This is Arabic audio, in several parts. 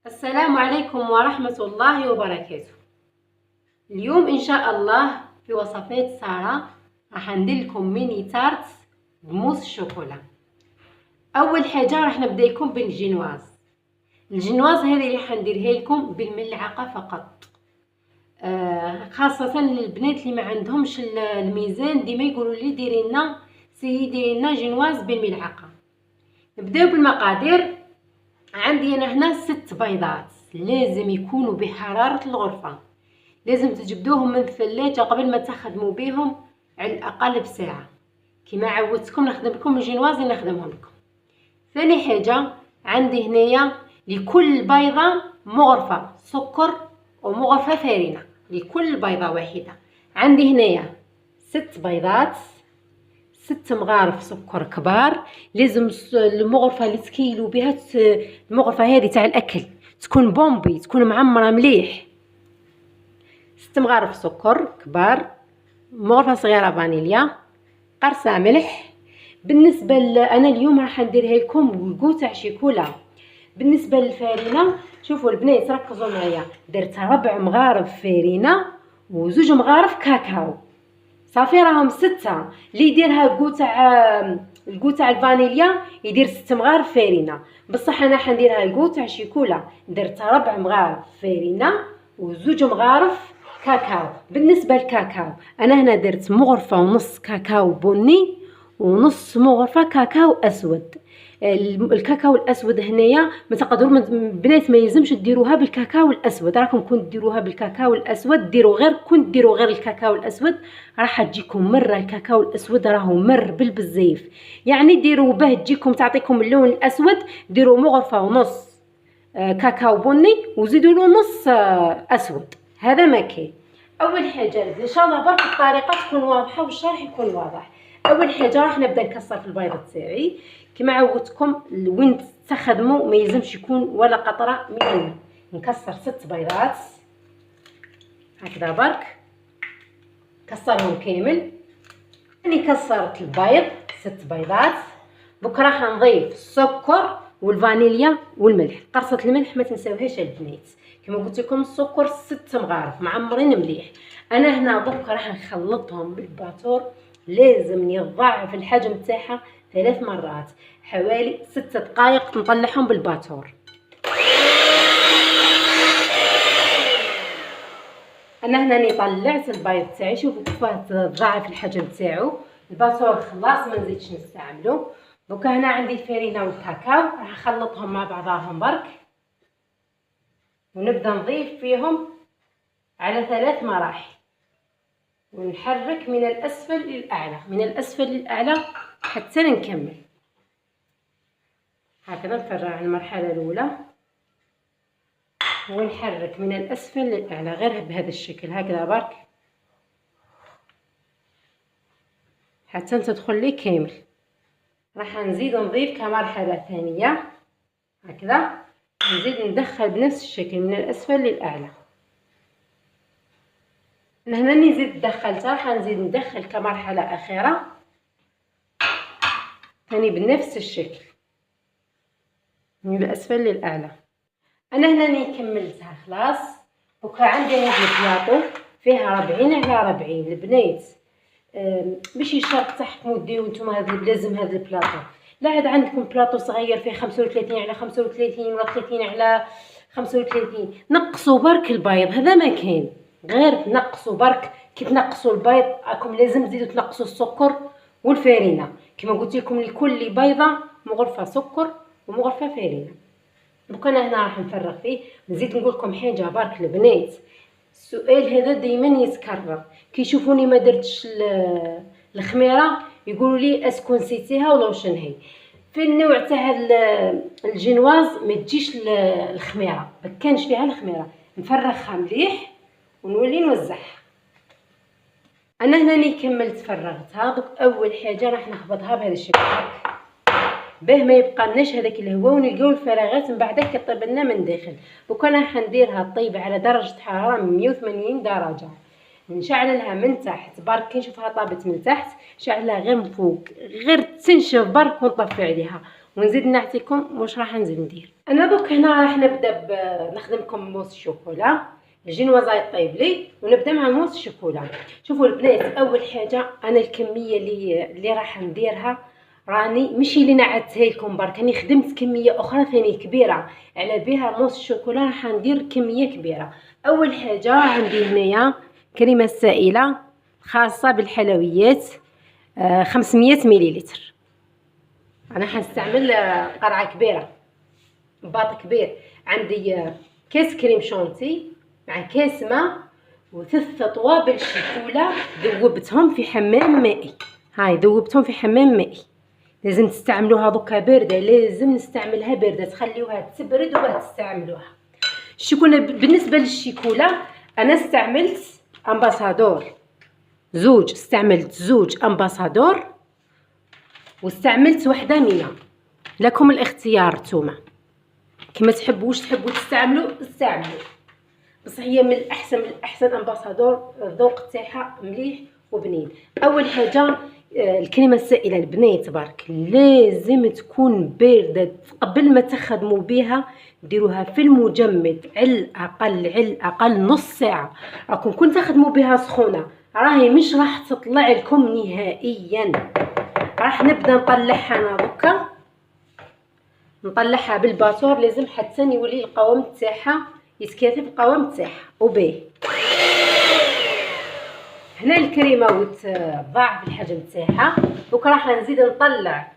السلام عليكم ورحمة الله وبركاته. اليوم إن شاء الله في وصفات سارة راح ندير لكم ميني تارت بموس الشوكولا. أول حاجة راح نبدا لكم بالجينواز. الجينواز هذه اللي راح نديرها لكم بالملعقة فقط، خاصة للبنات اللي ما عندهمش الميزان ديما يقولوا لي ديري لنا جينواز بالملعقة. نبداو بالمقادير. عندي انا هنا 6 بيضات لازم يكونوا بحرارة الغرفة، لازم تجبدوهم من الثلاجة قبل ما تخدموا بهم على الاقل بساعة. كما عودتكم نخدم لكم الجينواز نخدمهم لكم. ثاني حاجة عندي هنايا لكل بيضة مغرفة سكر ومغرفة فارنة، لكل بيضة واحدة. عندي هنايا 6 بيضات، 6 مغارف سكر كبار. لازم المغرفه اللي تكيلوا بها المغرفه هذه تاع الاكل تكون بومبي، تكون معمره مليح. 6 مغارف سكر كبار، مغرفه صغيره فانيليا، قرصه ملح. بالنسبه انا اليوم راح نديرها لكم كو تاع شيكولا. بالنسبه للفارينه شوفوا البنات ركزوا معايا، درت 4 مغارف فارينه و2 مغارف كاكاو. صافي راهم 6. اللي يديرها الكو تاع الفانيليا يدير 6 مغارف فارينه، بصح انا حنديرها الكو تاع شيكولا. درت 4 مغارف فارينه و2 مغارف كاكاو. بالنسبه للكاكاو انا هنا درت مغرفه ونص كاكاو بني ونص مغرفه كاكاو اسود. الكاكاو الاسود هنايا ما تقدروا بنات ما يلزمش ديروها بالكاكاو الاسود، راكم كنت ديروها بالكاكاو الاسود ديروا غير الكاكاو الاسود راح تجيكم مره. الكاكاو الاسود راهو مر بالبزاف، يعني ديروا به تجيكم تعطيكم اللون الاسود. ديروا مغرفه ونص كاكاو بني وزيدوا له نص اسود. هذا ما كاين. اول حاجه ان شاء الله برك الطريقه تكون واضحه والشرح يكون واضح. اول حاجه راح نبدا نكسر في البيض تاعي كما عودتكم. وين تستخدموا ما يلزمش يكون ولا قطره من الماء. نكسر 6 بيضات هكذا برك، كسرهم كامل. اني كسرت البيض 6 بيضات. بكره راح نضيف السكر والفانيليا والملح. قرصه الملح ما تنساوهاش البنات. كما قلت لكم السكر 6 مغارف معمرين مليح. انا هنا بكره راح نخلطهم بالباتور، لازم يضاعف الحجم تاعها 3 مرات، حوالي 6 دقائق نطلعهم بالباتور. انا هنا طلعت البيض تاعي، شوفوا كيفاه تضاعف الحجم تاعو. الباتور خلاص ما نزيدش نستعملو. دوكا هنا عندي الفارينه والكاكاو راح نخلطهم مع بعضهم برك، ونبدا نضيف فيهم على 3 مراحل، ونحرك من الاسفل للاعلى، من الاسفل للاعلى حتى نكمل. هكذا نفرغ المرحله الاولى ونحرك من الاسفل للاعلى غير بهذا الشكل هكذا برك حتى تدخل لي كامل. راح نزيد نضيف كمرحله ثانيه هكذا، نزيد ندخل بنفس الشكل من الاسفل للاعلى. هنا نزيد دخلتها، راح نزيد ندخل كمرحله اخيره ثاني بنفس الشكل من الاسفل للاعلى. انا هنا كملتها خلاص. دوكا عندي هذا البلاطو فيها 40 على 40 البنات. ماشي شرط تحكموا ديروا نتوما هذا لازم هذا البلاطو، لا عاد عندكم بلاطو صغير فيه 35 على 35 ولا 30 على 35 نقصوا برك البيض. هذا ما كاين، غير تنقصوا برك. كي تنقصوا البيض راكم لازم تزيدوا تنقصوا السكر والفارينه. كما قلت لكم لكل بيضه مغرفه سكر ومغرفه فارينه. دوكا انا هنا راح نفرغ فيه. نزيد نقول لكم حاجه برك البنات، السؤال هذا دائما يتكرر كي يشوفوني ما درتش الخميره يقولوا لي اسكو نسيتيها ولا واش نهي. في النوع تاع الجينواز ما تجيش الخميره، ما كانش فيها الخميره. نفرغها مليح ونولي نوزعها. انا هنا كملت فرغتها. دوك اول حاجه راح نخبطها بهذا الشكل باه ما يبقى لناش هذاك الهواء ونلقاو الفراغات من بعد كطيب لنا من داخل. دوك انا حنديرها طيب على درجه حراره 180 درجه. نشعل لها من تحت برك كي نشوفها طابت من تحت شعلها غير من فوق، غير تنشف برك ونطفي عليها. ونزيد نعطيكم واش راح نزيد ندير. انا دوك هنا راح نبدا نخدم لكم موس الشوكولا. الجينوازا يطيب لي ونبدا مع موس الشوكولا. شوفوا البنات، اول حاجه انا الكميه اللي راح نديرها راني ماشي اللي نعدتها لكم برك، راني خدمت كميه اخرى ثاني كبيره على بها موس الشوكولا. راح ندير كميه كبيره. اول حاجه عندي هنايا كريمه سائله خاصه بالحلويات 500 مليلتر. انا حنستعمل قرعه كبيره، باط كبير. عندي كاس كريم شونتي مع كاس ماء وثلاث طوابل شيكولا ذوبتهم في حمام مائي. هاي ذوبتهم في حمام مائي. لازم تستعملوها دوكا بارده، لازم نستعملها بارده، تخليوها تبرد وبعد تستعملوها. الشيكولا بالنسبه للشيكولا انا استعملت امباسادور زوج، استعملت زوج امباسادور واستعملت وحده مينا. لكم الاختيار نتوما كما تحبوش تستعملوا استعملوا، بصح هي من الاحسن امباسادور. الذوق تاعها مليح وبنين. اول حاجه الكريمه السائله البنات برك لازم تكون بارده قبل ما تخدموا بها. ديروها في المجمد على الاقل نص ساعه. راكم كون تخدموا بها سخونه راهي مش راح تطلع لكم نهائيا. راح نبدا نطلعها انا دوكا، نطلعها بالباتور. لازم حتى يولي القوام تاعها يتكاتف القوام تاعها وبيه. هنا الكريمه وتضاعف الحجم تاعها. دوك راح نزيد نطلع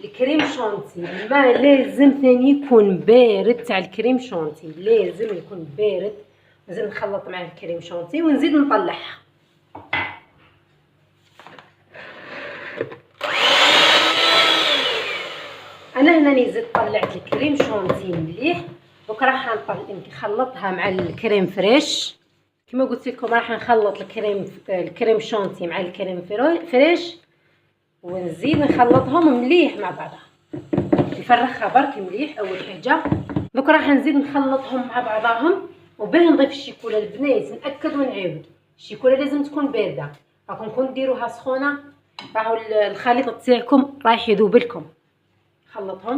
الكريم شونتي. الماء لازم ثاني يكون بارد تاع الكريم شونتي، لازم يكون بارد. نزيد نخلط مع الكريم شونتي ونزيد نطلعها. انا هنا نزيد طلعت الكريم شونتي مليح. دوك راح نخلطها مع الكريم فريش. كما قلت لكم راح نخلط الكريم شونتي مع الكريم فريش ونزيد نخلطهم مليح مع بعضها. نفرخها برك مليح اول حاجه. دوك راح نزيد نخلطهم مع بعضهم وباه نضيف الشيكولا. البنات ناكد ونعاود، الشيكولا لازم تكون بارده. راكم كون ديروها سخونه راهو الخليط تاعكم رايح يذوب لكم. خلطهم.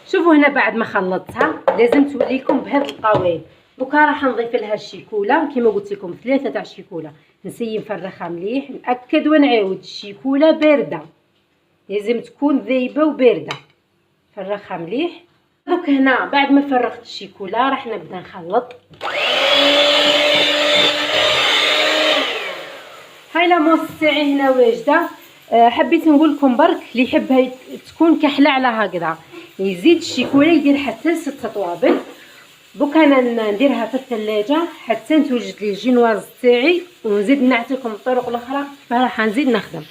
شوفوا هنا بعد ما خلطتها لازم تولي لكم بهذا القوام. دوكا راح نضيف لها الشيكولا كما قلت لكم 3 تاع الشيكولا. نسيي نفرخها مليح. ناكد ونعاود الشيكولا بارده، لازم تكون ذايبه وبارده. فرخها مليح. دوك هنا بعد ما فرغت الشيكولا راح نبدا نخلط. هاي لاموس تاعي هنا واجده. حبيت نقول لكم برك اللي يحبها تكون كحله على هكذا يزيد الشيكولا يدير حتى 6 طوابل. دوك انا نديرها في الثلاجه حتى توجد لي الجينواز تاعي ونزيد نعطيكم الطرق الاخرى. فراح نزيد نخدم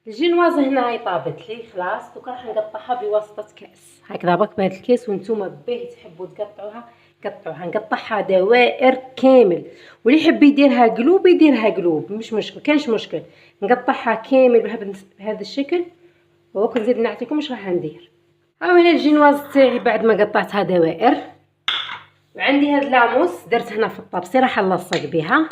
الجينواز. هنا هي طابت لي خلاص. دوك راح نقطعها بواسطه كاس هكذا برك بهذا الكاس. وانتم باهي تحبوا تقطعوها قطعوها. نقطعها دوائر كامل، واللي يحب يديرها قلوب يديرها قلوب، مش مشكل، كانش مشكل. نقطعها كامل بهذا الشكل. ودوك نزيد نعطيكم واش راح ندير. ها هنا الجينواز تاعي بعد ما قطعتها دوائر. وعندي هاد لاموس درت هنا في الطبسي راح نلصق بها.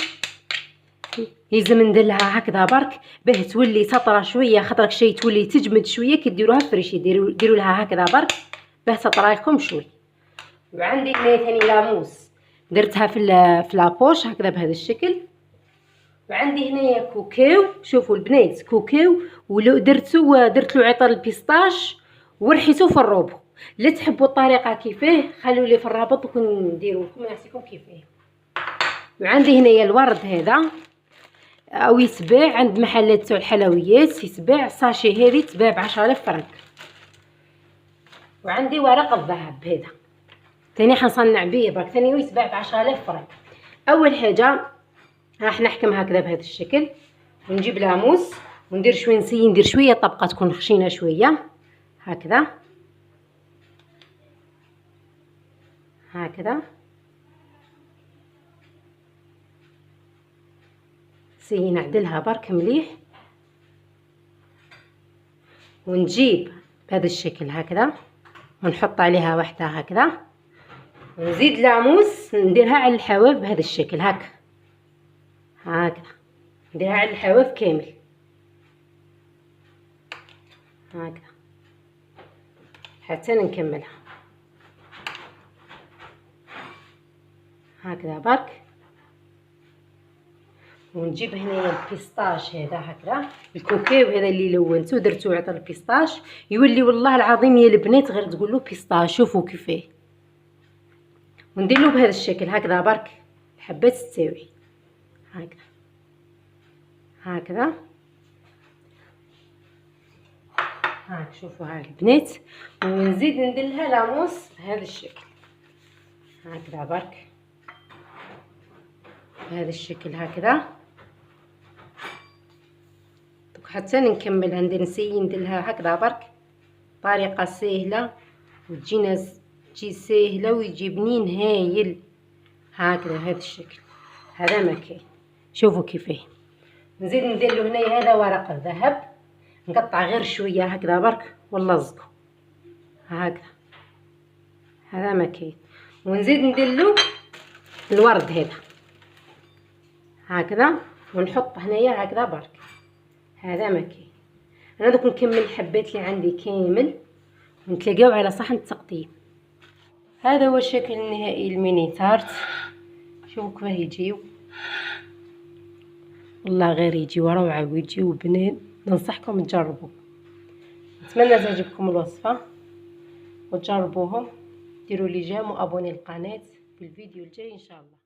لازم ندير لها هكذا برك باه تولي تطرى شويه، خاطر شي تولي تجمد شويه. كديروها فريشي ديروا لها هكذا برك باه تطرى لكم شوي. وعندي هنا ثاني لاموس درتها في لابوش هكذا بهذا الشكل. وعندي هنايا كوكاو. شوفوا البنات كوكاو ولو درت له عطر البيستاش ورحيته في الروبو. لا تحبوا الطريقه كيفاه خلوا لي في الرابط ونديروا لكم نعطيكم كيفاه. وعندي هنايا الورد هذا او يتباع عند محلات تاع الحلويات، يتباع ساشي هذه تباع ب10000 فرنك. وعندي ورق الذهب هذا ثاني حنصنع به برك، ثاني يتباع ب10000 فرنك. اول حاجه راح نحكم هكذا بهذا الشكل ونجيب لاموس وندير شويه، نسيي ندير شويه طبقه تكون خشينه شويه هكذا هكذا. نسيي نعدلها برك مليح ونجيب بهذا الشكل هكذا ونحط عليها واحده هكذا ونزيد لاموس نديرها على الحواف بهذا الشكل هكذا نديرها على الحواف كامل. هكذا حتى نكملها هكذا برك. ونجيب هنايا البيستاش هذا هكذا، الكوكاو هذا اللي لونته درتو عطى البيستاش، يولي والله العظيم يا البنات غير تقولوا بيستاش. شوفوا كيفاه. ونديرلو بهذا الشكل هكذا برك حبات تساوي هكذا هكذا. هاك شوفوا هاك البنات. ونزيد نديرلها لاموس بهذا الشكل هكذا برك بهذا الشكل هكذا. حتى نكملها نسيي نديرلها هكذا برك طريقه سهله وتجينا تجي سهله ويجي بنين هايل هكذا بهذا الشكل. هذا ما كاين. شوفوا كيفاه. نزيد ندير له هنايا هذا ورق الذهب، نقطع غير شويه هكذا برك ونلصقو هكذا. هذا ما كاين. ونزيد ندير له الورد هذا هكذا ونحط هنايا هكذا برك. هذا ما كاين. انا دوك نكمل الحبات اللي عندي كامل ونتلاقاو على صحن التقطيم. هذا هو الشكل النهائي الميني تارت. شوفوا كيفاه يجيو، والله غير يجيو روعه ويجيو بنين. ننصحكم تجربوا. نتمنى تعجبكم الوصفه وتجربوهم. ديروا لي جيم وابوني القناه. في الفيديو الجاي ان شاء الله.